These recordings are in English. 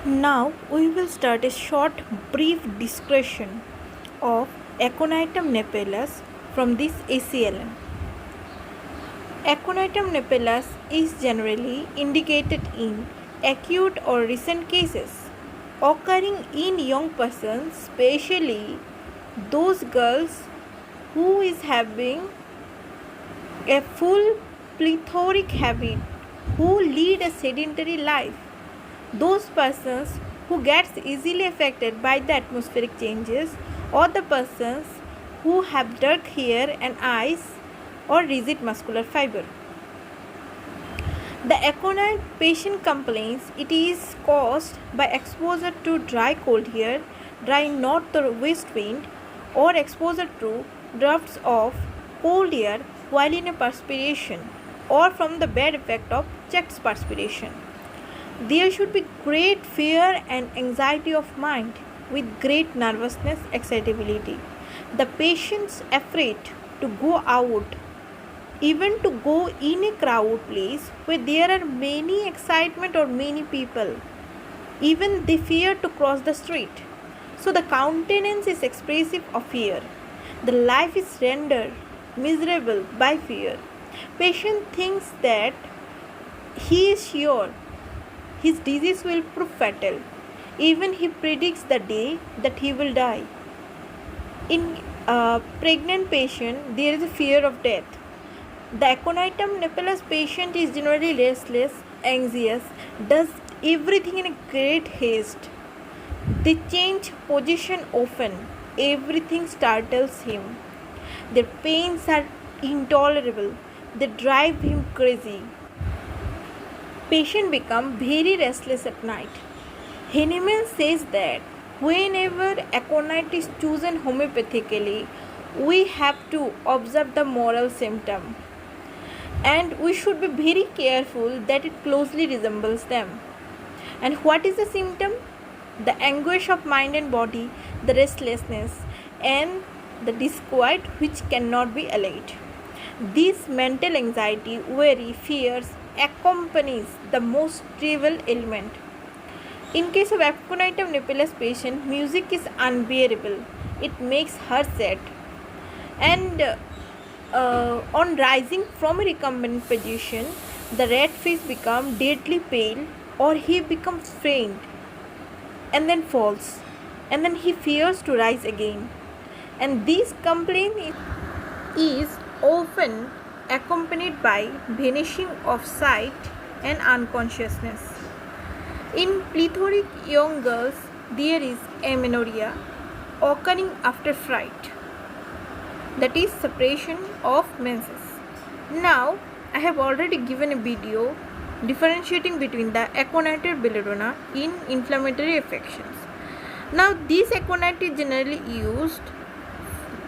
Now we will start a short brief discussion of Aconitum napellus from this H.C.allen. Aconitum napellus is generally indicated in acute or recent cases occurring in young persons, especially those girls who is having a full plethoric habit, who lead a sedentary life, those persons who gets easily affected by the atmospheric changes, or the persons who have dark hair and eyes or rigid muscular fiber. The aconite patient complains it is caused by exposure to dry cold air, dry north or west wind, or exposure to drafts of cold air while in a perspiration, or from the bad effect of chest perspiration. There should be great fear and anxiety of mind with great nervousness, excitability. The patient's afraid to go out, even to go in a crowd place where there are many excitement or many people. Even they fear to cross the street. So the countenance is expressive of fear. The life is rendered miserable by fear. Patient thinks that he is sure his disease will prove fatal. Even he predicts the day that he will die. In a pregnant patient, there is a fear of death. The Aconitum napellus patient is generally restless, anxious, does everything in a great haste. They change position often. Everything startles him. Their pains are intolerable. They drive him crazy. Patient become very restless at night. Hahnemann says that whenever aconite is chosen homeopathically, we have to observe the moral symptom, and we should be very careful that it closely resembles them. And what is the symptom? The anguish of mind and body, the restlessness, and the disquiet which cannot be allayed. This mental anxiety, worry, fears accompanies the most trivial ailment. In case of Aconitum napellus patient, music is unbearable. It makes her sad. And on rising from a recumbent position, the rat face becomes deadly pale, or he becomes faint and then falls, and then he fears to rise again. And this complaint is often accompanied by vanishing of sight and unconsciousness. In plethoric young girls, there is amenorrhea occurring after fright, that is suppression of menses. Now, I have already given a video differentiating between the aconite and belladonna in inflammatory affections. Now, this aconite is generally used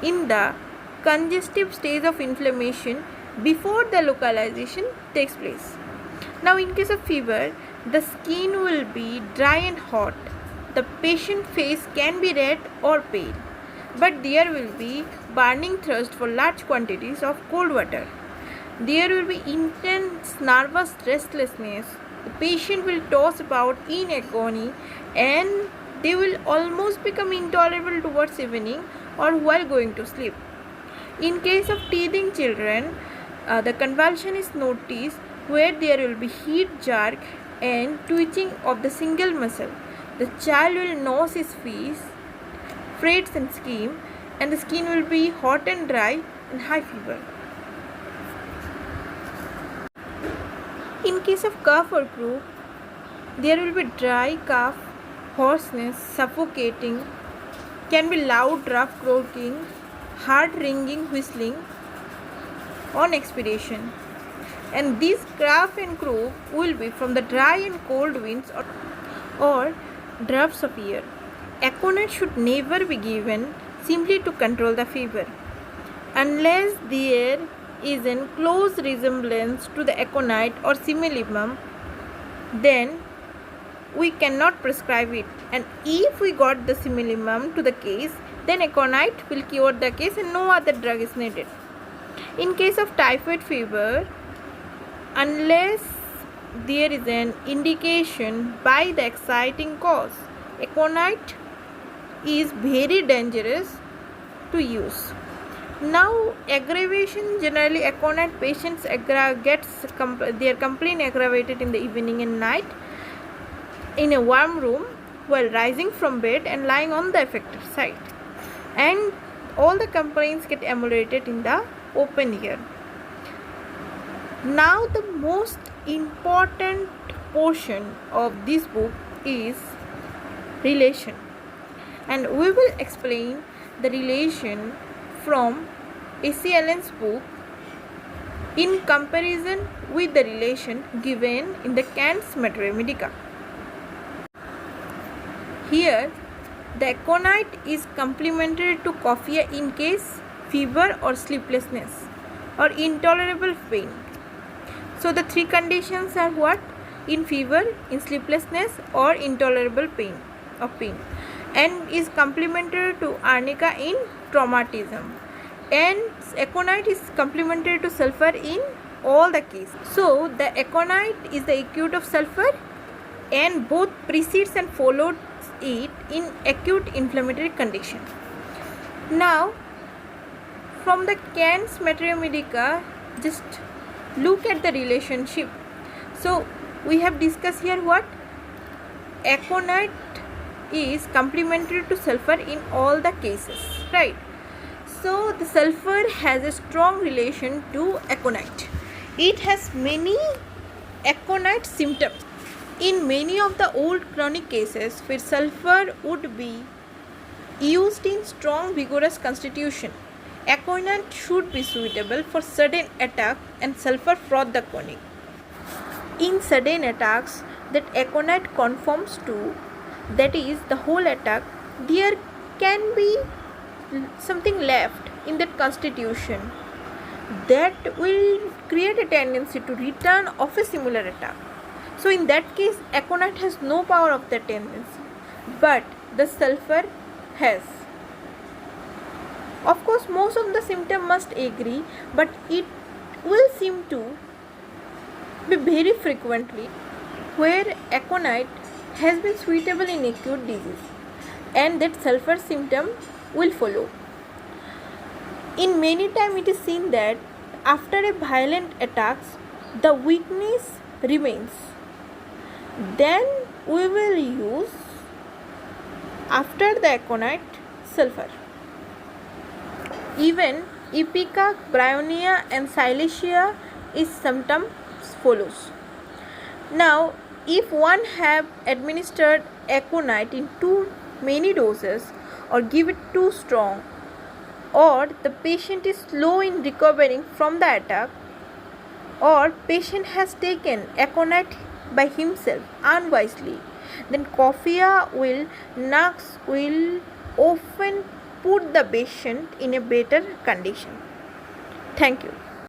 in the congestive stage of inflammation before the localization takes place. Now, in case of fever, the skin will be dry and hot. The patient face can be red or pale, but there will be burning thirst for large quantities of cold water. There will be intense nervous restlessness. The patient will toss about in agony, and they will almost become intolerable towards evening or while going to sleep. In case of teething children, the convulsion is noticed where there will be heat, jerk, and twitching of the single muscle. The child will gnaw his face, frets and scream, and the skin will be hot and dry and high fever. In case of cough or croup, there will be dry cough, hoarseness, suffocating, can be loud, rough croaking, hard ringing, whistling on expiration. And this cough and croup will be from the dry and cold winds or drafts of air. Aconite should never be given simply to control the fever. Unless there is a close resemblance to the aconite or simillimum, then we cannot prescribe it. And if we got the simillimum to the case, then aconite will cure the case and no other drug is needed. In case of typhoid fever, unless there is an indication by the exciting cause. Aconite is very dangerous to use. Now, aggravation, generally aconite patients gets their complaint aggravated in the evening and night in a warm room while rising from bed and lying on the affected side, and all the complaints get ameliorated in the open air. Now the most important portion of this book is relation, and we will explain the relation from H.C.allen's book in comparison with the relation given in the Kant's Materia Medica. Here, the aconite is complementary to coffea in case fever or sleeplessness or intolerable pain. So the three conditions are what? In fever, in sleeplessness, or intolerable pain, and is complementary to arnica in traumatism, and aconite is complementary to sulfur in all the cases. So the aconite is the acute of sulfur, and both precedes and follows it in acute inflammatory condition. Now from the Kant's Materia Medica, just look at the relationship. So we have discussed here what? Aconite is complementary to sulfur in all the cases, right? So the sulfur has a strong relation to aconite. It has many aconite symptoms. In many of the old chronic cases where sulfur would be used in strong vigorous constitution, aconite should be suitable for sudden attack and sulfur for the chronic. In sudden attacks that aconite conforms to, that is the whole attack, there can be something left in that constitution that will create a tendency to return of a similar attack. So in that case, aconite has no power of that tendency, but the sulfur has. Of course, most of the symptoms must agree, but it will seem to be very frequently where aconite has been suitable in acute disease, and that sulfur symptom will follow. In many times it is seen that after a violent attacks, the weakness remains. Then we will use, after the aconite, sulfur. Even Ipecac, Bryonia and Silicea is sometimes follows. Now, if one have administered aconite in too many doses or give it too strong, or the patient is slow in recovering from the attack, or patient has taken aconite by himself unwisely, then coffea will often put the patient in a better condition. Thank you.